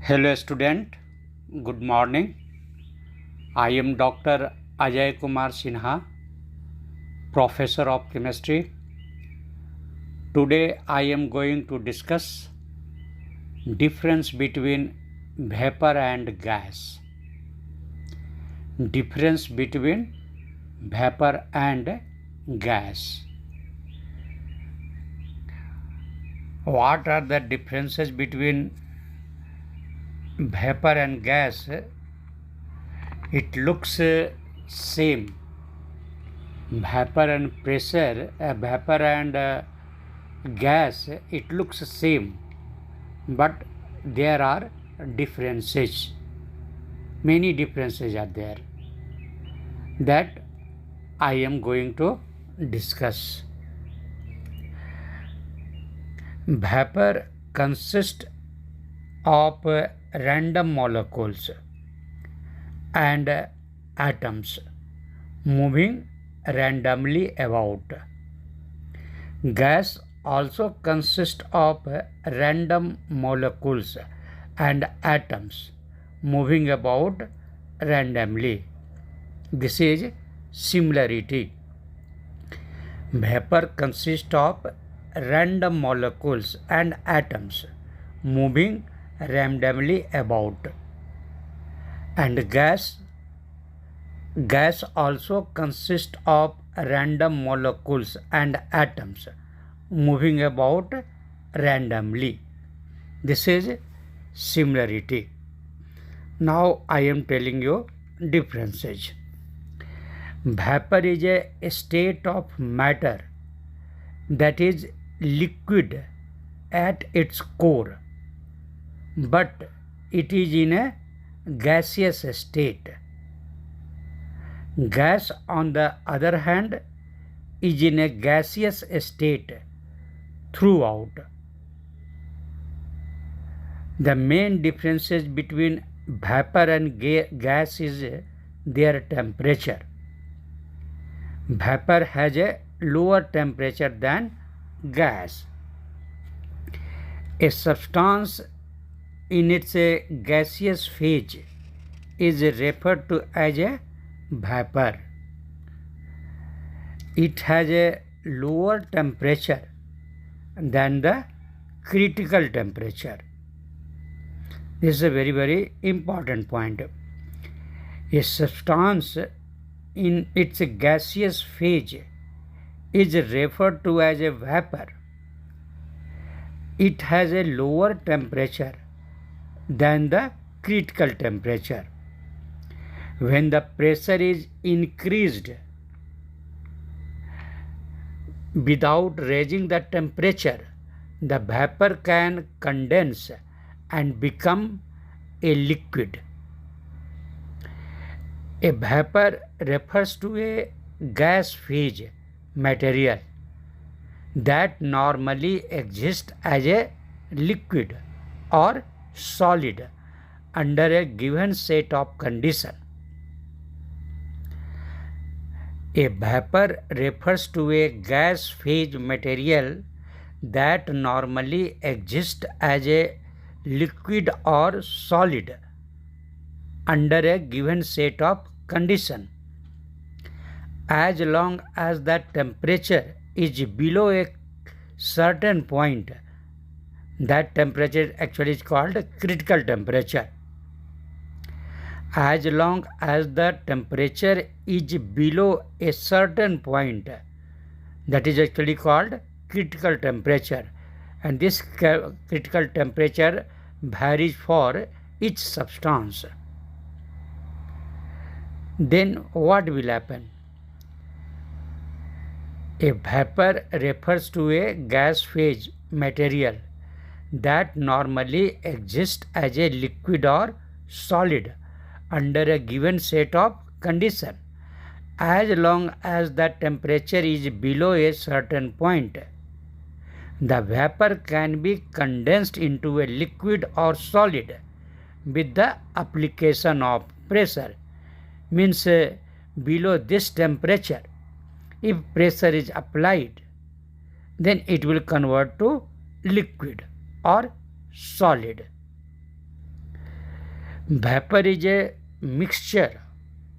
Hello student, good morning. I am Dr. Ajay Kumar Sinha, Professor of Chemistry. Today I am going to discuss difference between vapor and gas. Difference between vapor and gas. What are the differences between vapor and gas? It looks same. Vapor and pressure, vapor and gas, it looks same, but there are differences. Many differences are there that I am going to discuss. Vapor consists of random molecules and atoms moving randomly about. Gas also consists of random molecules and atoms moving about randomly. This is similarity. Vapor consists of random molecules and atoms moving randomly about, and gas also consists of random molecules and atoms moving about randomly. This is similarity. Now I am telling you differences. Vapor is a state of matter that is liquid at its core, but it is in a gaseous state. Gas, on the other hand, is in a gaseous state throughout. The main differences between vapor and gas is their temperature. Vapor has a lower temperature than gas. A substance in its gaseous phase is referred to as a vapor. It has a lower temperature than the critical temperature. This is a very important point. A substance in its gaseous phase is referred to as a vapor. It has a lower temperature than the critical temperature. When the pressure is increased without raising the temperature, the vapor can condense and become a liquid. A vapor refers to a gas phase material that normally exists as a liquid or solid under a given set of conditions. A vapor refers to a gas phase material that normally exists as a liquid or solid under a given set of conditions. As long as the temperature is below a certain point, that temperature actually is called critical temperature. As long as the temperature is below a certain point, that is actually called critical temperature, and this critical temperature varies for each substance. Then what will happen? A vapor refers to a gas phase material that normally exists as a liquid or solid under a given set of conditions. As long as the temperature is below a certain point, the vapor can be condensed into a liquid or solid with the application of pressure. Means below this temperature, if pressure is applied, then it will convert to liquid or solid. Vapor is a mixture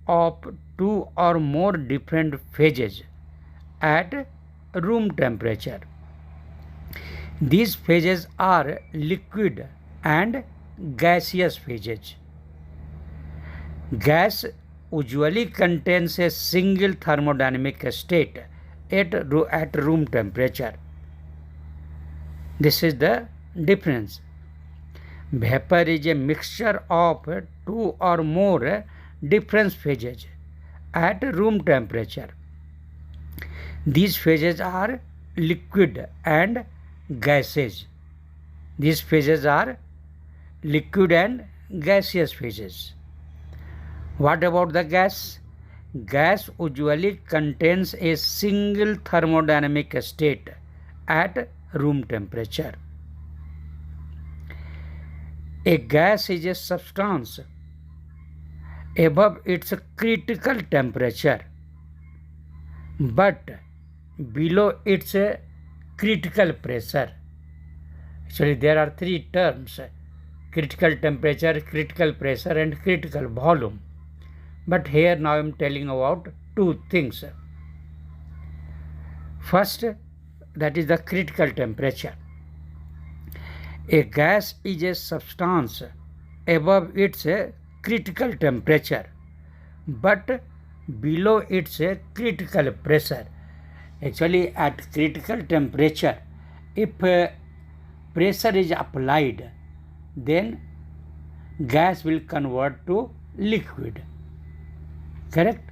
of two or more different phases at room temperature. These phases are liquid and gaseous phases. Gas usually contains a single thermodynamic state at room temperature. This is the difference. Vapor is a mixture of two or more different phases at room temperature. These phases are liquid and gases. These phases are liquid and gaseous phases. What about the gas? Gas usually contains a single thermodynamic state at room temperature. A gas is a substance above its critical temperature but below its critical pressure. Actually, there are three terms: critical temperature, critical pressure, and critical volume. But here now I am telling about two things. First, that is the critical temperature. A gas is a substance above its critical temperature but below its critical pressure. Actually, at critical temperature, if pressure is applied, then gas will convert to liquid. Correct?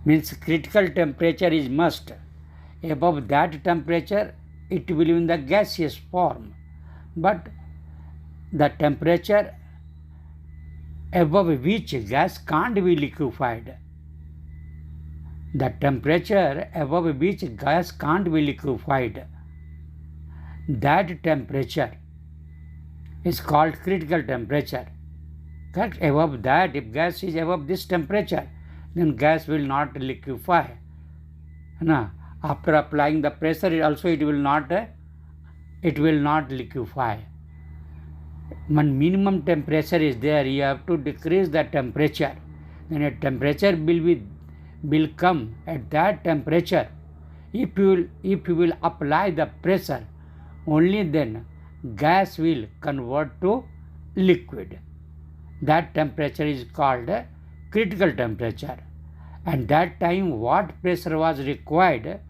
Means critical temperature is must. Above that temperature, it will be in the gaseous form. But the temperature above which gas can't be liquefied. The temperature above which gas can't be liquefied. That temperature is called critical temperature. Correct? Above that, if gas is above this temperature, then gas will not liquefy. After applying the pressure, it will not liquefy. When minimum temperature is there, you have to decrease the temperature. Then a temperature will come at that temperature. If you will apply the pressure, only then gas will convert to liquid. That temperature is called critical temperature. And that time what pressure was required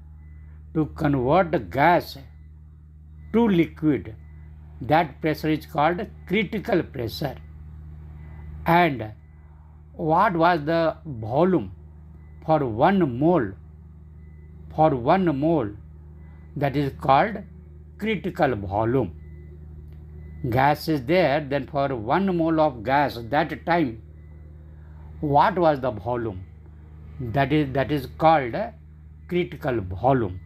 to convert the gas to liquid, that pressure is called critical pressure. And what was the volume for 1 mole? For 1 mole, that is called critical volume. Gas is there, then for 1 mole of gas, that time, what was the volume? That is called critical volume.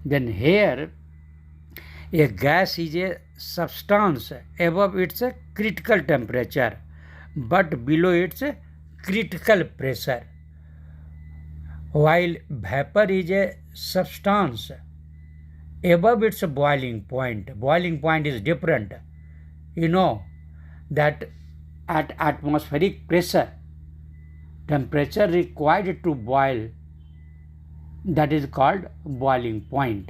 Then here, a gas is a substance above its critical temperature but below its critical pressure, while vapor is a substance above its boiling point. Boiling point is different. You know that at atmospheric pressure, temperature required to boil, that is called boiling point.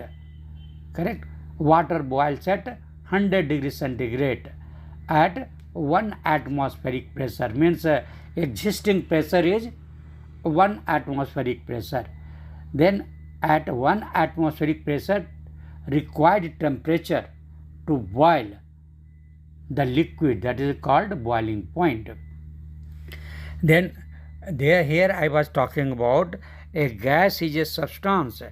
Correct? Water boils at 100 degrees centigrade at 1 atmospheric pressure. Means existing pressure is 1 atmospheric pressure. Then at 1 atmospheric pressure, required temperature to boil the liquid, that is called boiling point. Then here I was talking about a gas is a substance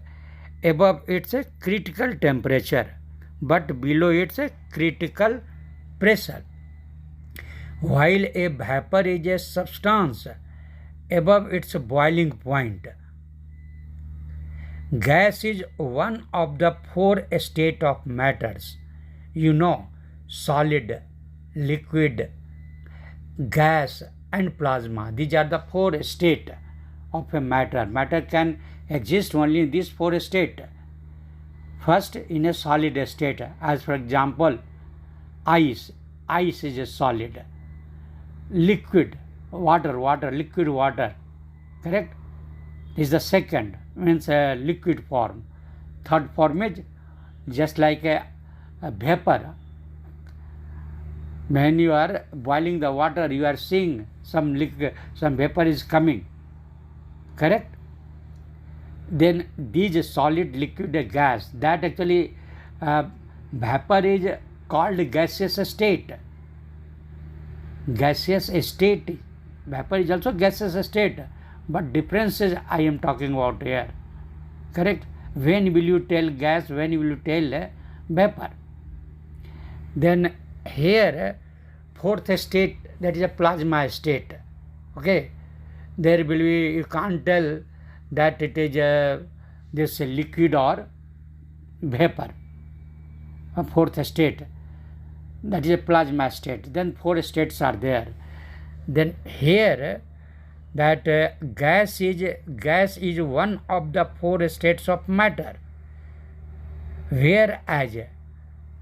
above its critical temperature but below its critical pressure, while a vapor is a substance above its boiling point. Gas is one of the 4 states of matters. Solid, liquid, gas and plasma. These are the 4 states of a matter. Matter can exist only in these 4 states. First, in a solid state, as for example, ice. Ice is a solid. liquid water, liquid water, correct? This is the second, means a liquid form. Third form is just like a vapor. When you are boiling the water, you are seeing some vapor is coming, correct? Then these solid, liquid, gas, that actually vapor is called gaseous state. Gaseous state, vapor is also gaseous state, but difference is I am talking about here, correct? When will you tell gas, when will you tell vapor? Then here fourth state, that is a plasma state, okay? There will be, you can't tell that it is this liquid or vapor. A fourth state, that is a plasma state. Then four states are there. Then here that gas is one of the four states of matter, whereas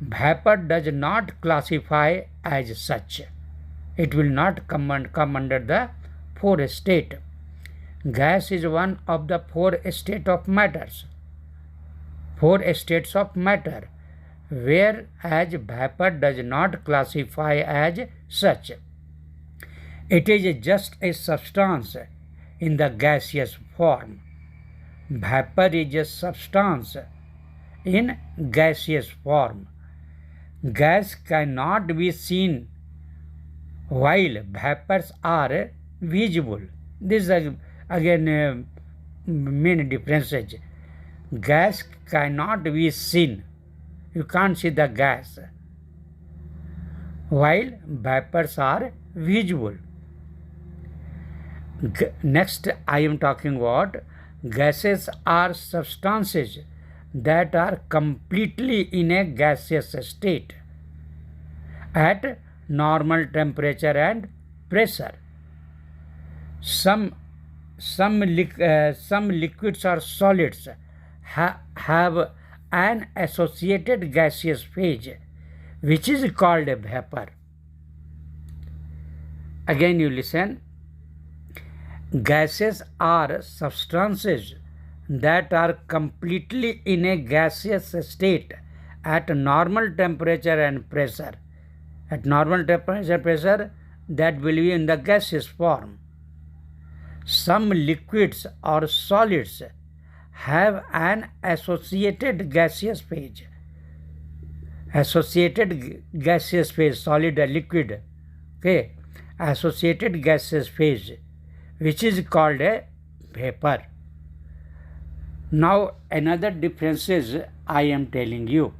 vapor does not classify as such. It will not come under the four state. Gas is one of the four states of matters, whereas vapor does not classify as such. It is just a substance in the gaseous form. Vapor is a substance in gaseous form. Gas cannot be seen while vapors are visible. This is again main differences. Gas cannot be seen. You can't see the gas, while vapors are visible. Next, I am talking about gases are substances that are completely in a gaseous state at normal temperature and pressure. Some liquids or solids have an associated gaseous phase, which is called a vapor. Again you listen. Gases are substances that are completely in a gaseous state at normal temperature and pressure. At normal temperature and pressure, that will be in the gaseous form. Some liquids or solids have an associated gaseous phase. Associated gaseous phase, solid or liquid, okay, associated gaseous phase, which is called a vapor. Now another difference is I am telling you.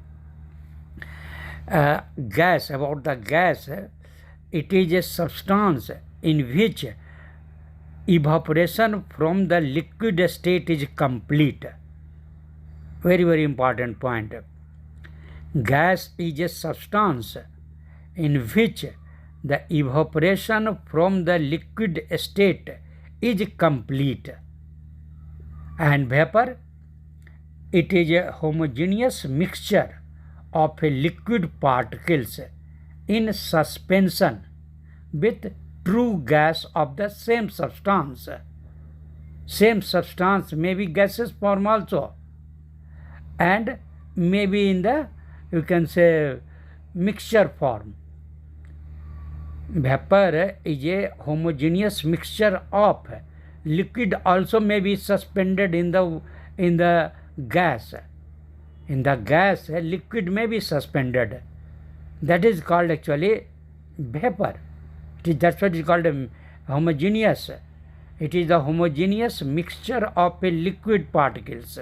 Gas, about the gas, it is a substance in which evaporation from the liquid state is complete. Very, very important point. Gas is a substance in which the evaporation from the liquid state is complete. And vapor, it is a homogeneous mixture of liquid particles in suspension with true gas of the same substance. Same substance may be gaseous form also, and maybe in the, you can say, mixture form. Vapor is a homogeneous mixture of liquid, also may be suspended in the gas. In the gas, liquid may be suspended. That is called actually vapor. That's what is called homogeneous. It is the homogeneous mixture of liquid particles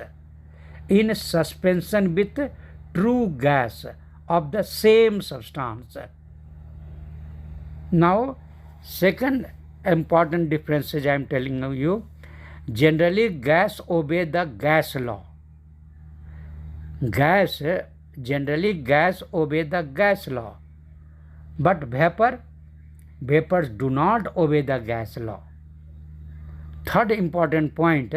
in suspension with true gas of the same substance. Now, second important difference I am telling you. Generally, gas obey the gas law. Generally gas obey the gas law, but vapors do not obey the gas law. Third important point,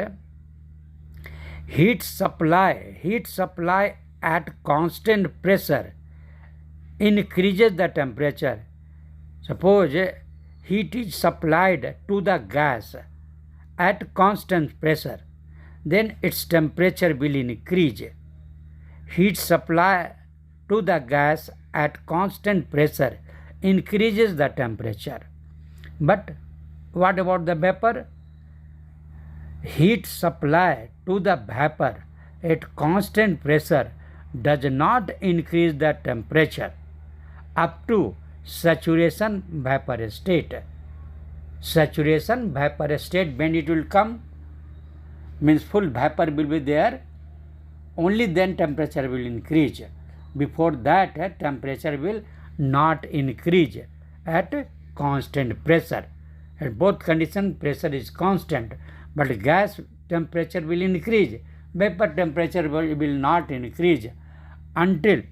heat supply at constant pressure increases the temperature. Suppose heat is supplied to the gas at constant pressure, then its temperature will increase. Heat supply to the gas at constant pressure increases the temperature. But what about the vapor? Heat supply to the vapor at constant pressure does not increase the temperature up to saturation vapor state. Saturation vapor state, when it will come, means full vapor will be there, only then temperature will increase. Before that, temperature will not increase at constant pressure. At both conditions, pressure is constant, but gas temperature will increase. Vapor temperature will not increase until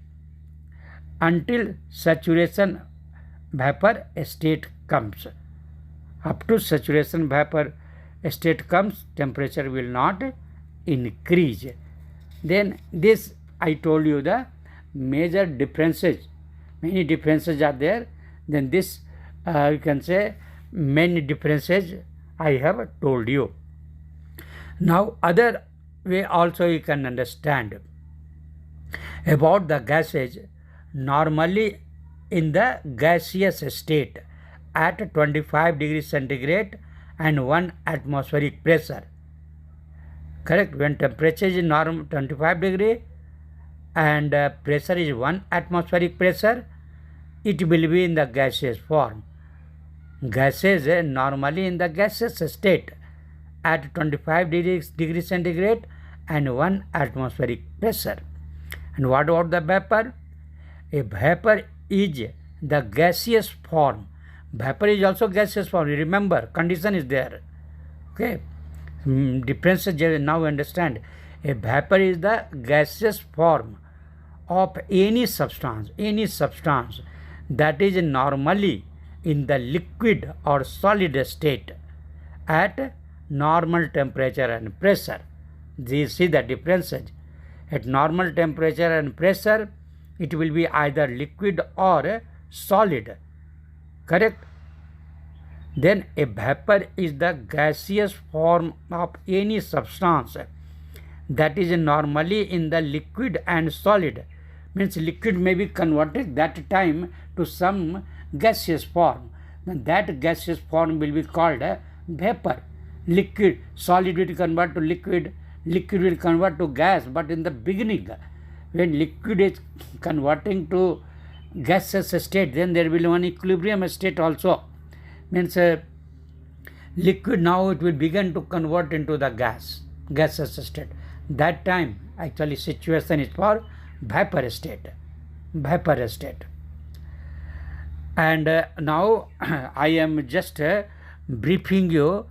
saturation vapor state comes. Up to saturation vapor state comes, temperature will not increase. Then this I told you the major differences. Many differences are there. Then this you can say many differences I have told you. Now other way also you can understand about the gases. Normally in the gaseous state at 25 degrees centigrade and 1 atmospheric pressure. Correct? When temperature is normal 25 degree and pressure is 1 atmospheric pressure, it will be in the gaseous form. Gases normally in the gaseous state at 25 degrees centigrade and 1 atmospheric pressure. And what about the vapor? A vapor is the gaseous form. Vapor is also gaseous form. Remember, condition is there. Okay. Differences now understand. A vapor is the gaseous form of any substance that is normally in the liquid or solid state at normal temperature and pressure. You see the differences. At normal temperature and pressure, it will be either liquid or solid. Correct? Then a vapor is the gaseous form of any substance that is normally in the liquid and solid. Means liquid may be converted that time to some gaseous form. Then that gaseous form will be called a vapor. Liquid, solid will convert to liquid, liquid will convert to gas. But in the beginning, when liquid is converting to gaseous state, then there will be one equilibrium state also. Means liquid now it will begin to convert into the gaseous state. That time actually situation is for vapor state. And now I am just briefing you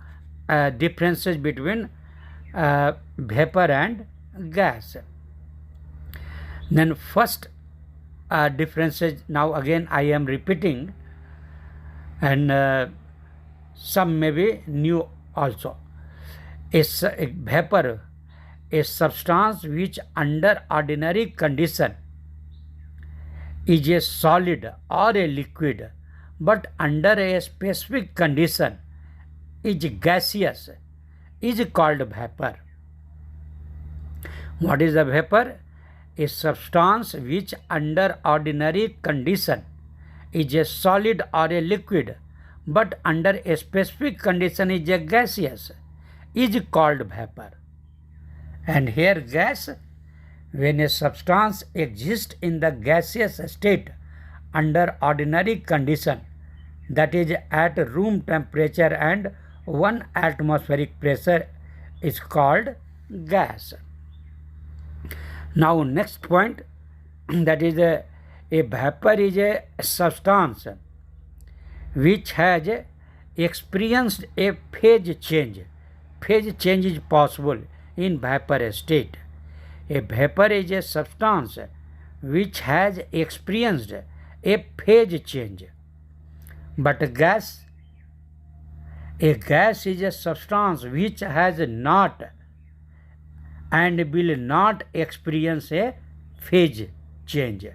differences between vapor and gas. Then first differences, now again I am repeating, and some may be new also. A vapor, a substance which under ordinary condition is a solid or a liquid, but under a specific condition is gaseous, is called vapor. What is a vapor? A substance which under ordinary condition is a solid or a liquid, but under a specific condition is a gaseous, is called vapor. And here gas, when a substance exists in the gaseous state under ordinary condition, that is at room temperature and 1 atmospheric pressure, is called gas. Now next point, that is a vapor is a substance which has experienced a phase change. Phase change is possible in vapor state. A vapor is a substance which has experienced a phase change. But a gas is a substance which has not and will not experience a phase change.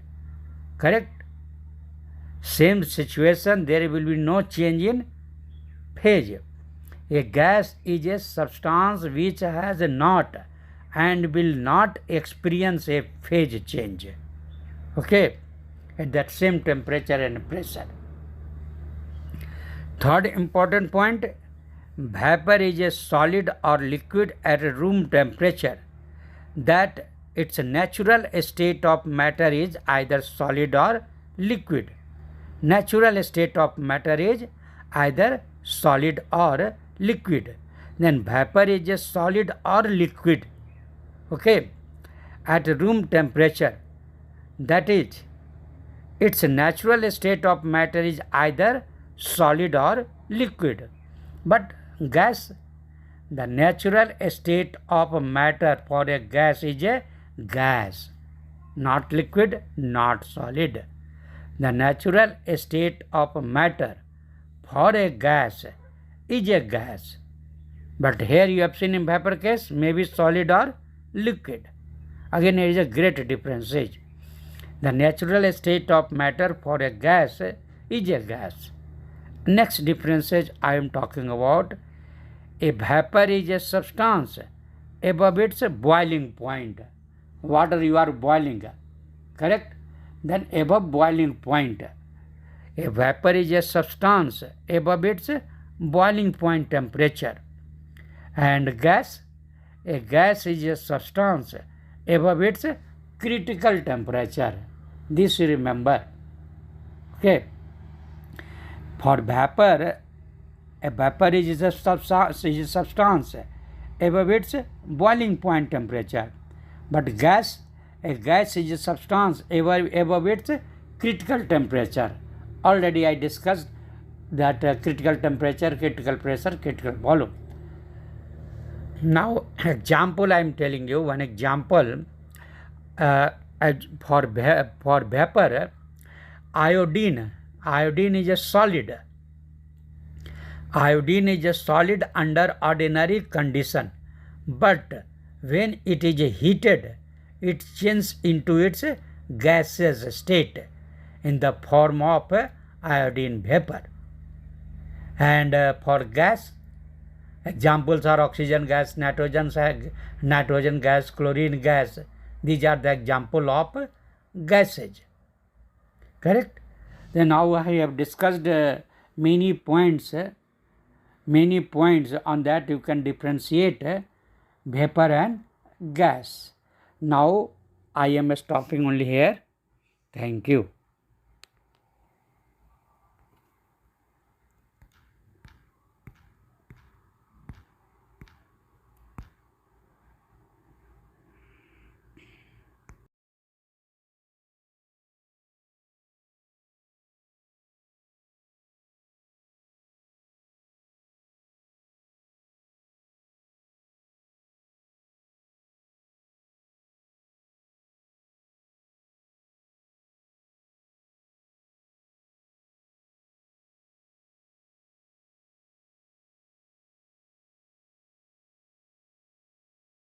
Correct? Same situation, there will be no change in phase. A gas is a substance which has not and will not experience a phase change. Okay, at that same temperature and pressure. Third important point, vapor is a solid or liquid at room temperature that its natural state of matter is either solid or liquid. Natural state of matter is either solid or liquid. Then vapor is a solid or liquid, okay, at room temperature. That is, its natural state of matter is either solid or liquid. But gas, the natural state of matter for a gas is a gas, not liquid, not solid. The natural state of matter for a gas is a gas. But here you have seen in vapor case, maybe solid or liquid. Again, there is a great difference. The natural state of matter for a gas is a gas. Next difference I am talking about, a vapor is a substance above its boiling point. Water you are boiling, correct? Then above boiling point. A vapor is a substance above its boiling point temperature. And gas, a gas is a substance above its critical temperature. This you remember. Okay. For vapor, a vapor is a substance above its boiling point temperature. But gas, a gas is a substance above its critical temperature. Already I discussed that critical temperature, critical pressure, critical volume. Now, example I am telling you, one example for vapor, iodine. Iodine is a solid. Iodine is a solid under ordinary condition, but when it is heated, it changes into its gaseous state in the form of iodine vapor. And for gas, examples are oxygen gas, nitrogen gas, chlorine gas. These are the example of gases. Correct? Then now I have discussed many points on that you can differentiate vapor and gas. Now I am stopping only here. Thank you.